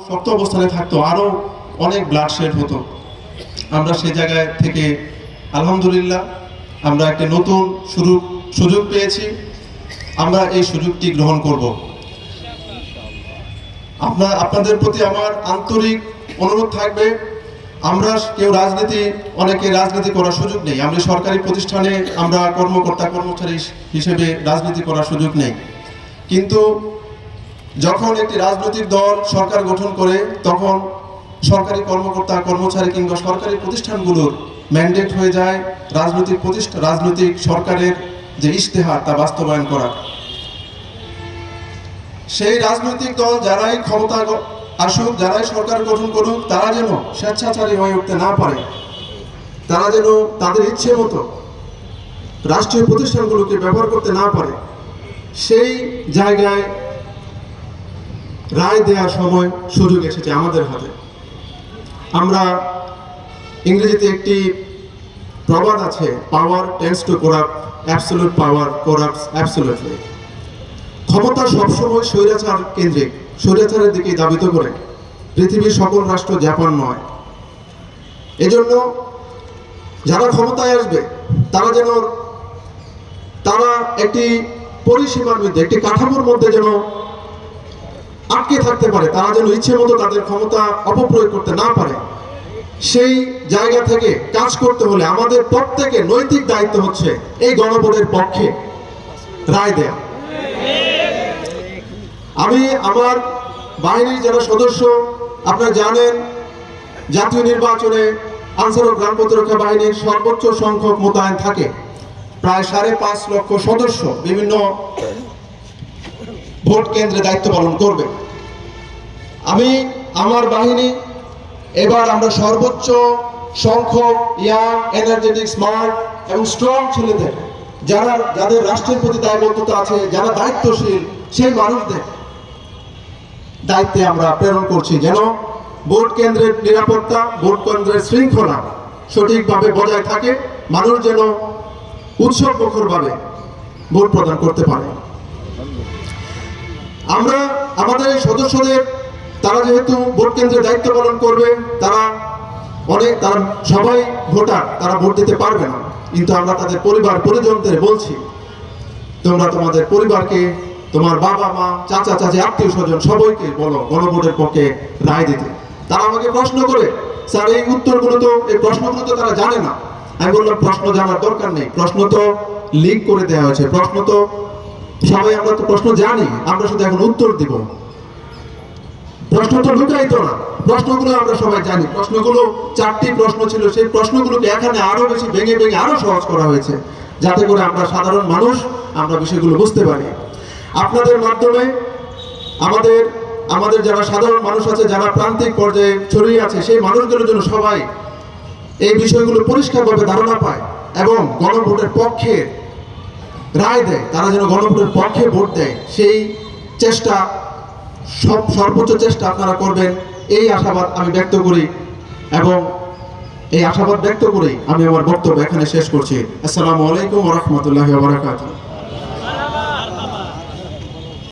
শক্ত অবস্থানে থাকতো, আরও অনেক ব্লাডশেড হতো। আমরা সেই জায়গায় থেকে আলহামদুলিল্লাহ আমরা একটা নতুন সুযোগ পেয়েছি। আমরা এই সুযোগটি গ্রহণ করব। আপনাদের প্রতি আমার আন্তরিক অনুরোধ থাকবে, আমরা কেউ অনেকে রাজনীতি করার সুযোগ নেই। আমরা সরকারি প্রতিষ্ঠানে আমরা কর্মচারী হিসেবে রাজনীতি করার সুযোগ নেই। কিন্তু যখন একটি রাজনৈতিক দল সরকার গঠন করে, তখন সরকারি কর্মচারী কিংবা সরকারি প্রতিষ্ঠানগুলোর ম্যান্ডেট হয়ে যায় রাজনৈতিক সরকারের যে ইশতেহার তা বাস্তবায়ন করা। সেই রাজনৈতিক দল যারাই ক্ষমতা আসুক, যারাই সরকার গঠন করুক, তারা যেন স্বেচ্ছাচারী হয়ে উঠতে না পারে, তারা যেন তাদের ইচ্ছে মতো রাষ্ট্রীয় প্রতিষ্ঠানগুলোকে ব্যবহার করতে না পারে, সেই জায়গায় রায় দেওয়ার সময় সুযোগ এসেছে আমাদের হাতে। আমরা ইংরেজিতে একটি প্রবাদ আছে, power tends to corrupt, absolute power corrupts absolutely. ক্ষমতা সবসময় স্বৈরাচার কেন্দ্রিক, স্বৈরাচারের দিকে ধাবিত করে। পৃথিবীর সকল রাষ্ট্র জাপান নয়। এজন্য যারা ক্ষমতায় আসবে তারা একটি পরিসীমার মধ্যে, একটি কাঠামোর মধ্যে যেন আটকে থাকতে পারে, তারা যেন ইচ্ছে মতো তাদের ক্ষমতা অপপ্রয়োগ করতে না পারে। সেই জায়গা থেকে কাজ করতে হলে আমাদের প্রত্যেকের নৈতিক দায়িত্ব হচ্ছে এই গণভোটের পক্ষে রায় দেয়া। আমি আমার বাহিনীর যারা সদস্য, আপনারা জানেন জাতীয় নির্বাচনে আনসার ও গ্রাম প্রতিরক্ষা বাহিনীর সর্বোচ্চ সংখ্যক মোতায়েন থাকে, প্রায় 5.5 লক্ষ সদস্য বিভিন্ন ভোট কেন্দ্রে দায়িত্ব পালন করবে। আমার বাহিনী এবার আমরা সর্বোচ্চ সংখ্যক ইয়াং, এনার্জেটিক, স্মার্ট এবং স্ট্রং ছেলেদের, যাদের রাষ্ট্রের প্রতি দায়বদ্ধতা আছে, যারা দায়িত্বশীল, সেই মানুষদের দায়িত্বে আমরা প্রেরণ করছি, যেন ভোট কেন্দ্রের নিরাপত্তা, ভোট কেন্দ্রের শৃঙ্খলা সঠিকভাবে বজায় থাকে, মানুষ যেন উৎসবমুখরভাবে ভোট প্রদান করতে পারে। আমরা আমাদের এই সদস্যদের, তারা যেহেতু ভোট কেন্দ্রে দায়িত্ব পালন করবে, তারা সবাই ভোটার, তারা ভোট দিতে পারবে না। কিন্তু আমরা তাদের পরিজনদের বলছি, তোমরা তোমাদের পরিবারকে, তোমার বাবা মা, চাচা চাচি, আত্মীয় স্বজন সবাইকে বলো গণভোটের পক্ষে রায় দিতে। তারা আমাকে প্রশ্ন করে, স্যার এই প্রশ্নগুলো তো তারা জানে না। আমি বললাম, প্রশ্ন জানার দরকার নেই, প্রশ্ন তো লিক করে দেওয়া হয়েছে, প্রশ্ন তো সবাই আমরা তো প্রশ্ন জানি, আমরা শুধু এখন উত্তর দিব। প্রশ্ন তো লুকায়িত না, প্রশ্নগুলো আমরা সবাই জানি। প্রশ্নগুলো 4টি প্রশ্ন ছিল, সেই প্রশ্নগুলোকে এখানে আরো বেশি ভেঙে আরো সহজ করা হয়েছে, যাতে করে আমরা সাধারণ মানুষ আমরা বিষয়গুলো বুঝতে পারি। আপনাদের মাধ্যমে আমাদের যারা সাধারণ মানুষ আছে, যারা প্রান্তিক পর্যায়ে ছড়িয়ে আছে, সেই মানুষগুলোর জন্য সবাই এই বিষয়গুলো পরিষ্কারভাবে ধারণা পায় এবং গণভোটের পক্ষে রায় দেয়, তারা যেন গণভোটের পক্ষে ভোট দেয়, সেই সর্বোচ্চ চেষ্টা আপনারা করবেন, এই আশাবাদ আমি ব্যক্ত করি এবং এই আশাবাদ ব্যক্ত করেই আমি আমার বক্তব্য এখানে শেষ করছি। আসসালামু আলাইকুম ওয়া রাহমাতুল্লাহি ওয়া বারাকাতুহু।